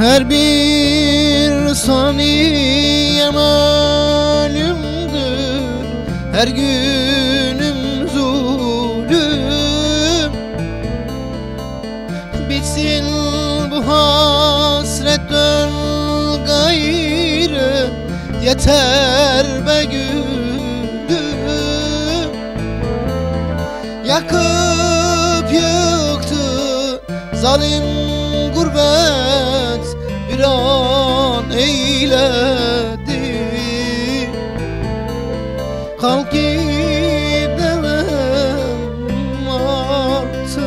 Her bir saniyem ölümdür, her günüm zulüm. Bitsin bu hasret, dön gayrı, yeter be gülüm. Yakıp yıktı zalim gurbet, bir an eyledi. Kalk gidemem artık,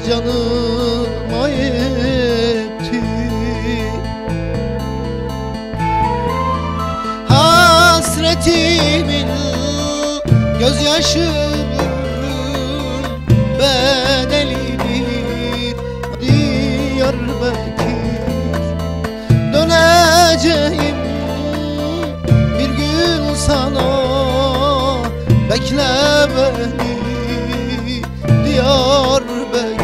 canıma yetti. Hasretimin gözyaşımın bedelidir Diyarbakır. Döneceğim bir gün sana, bekle beni Diyarbakır.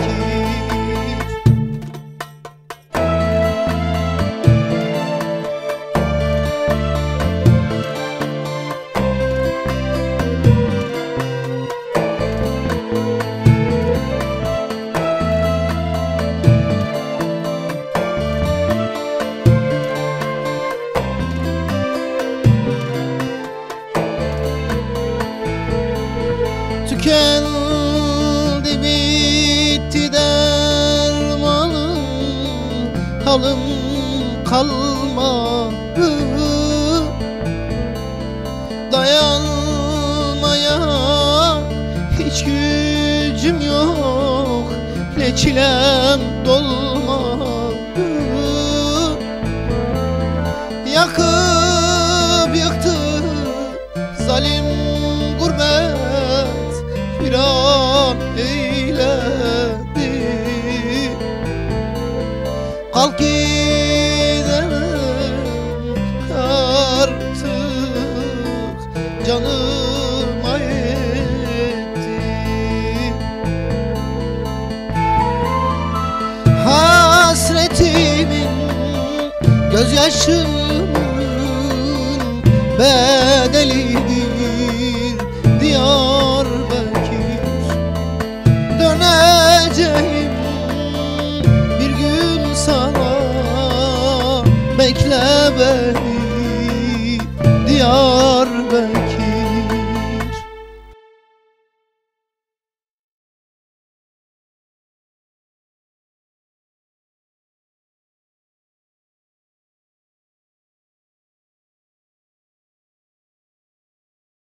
Tükendi bitti dermanım, halım kalmadı. Dayanmaya hiç gücüm yok, ne çilem dolmadı. Yakıp yıktı zalim gurbet, bir an eyledi. Kalk gidemem artık, canıma yetti. Hasretimin gözyaşımın bedeli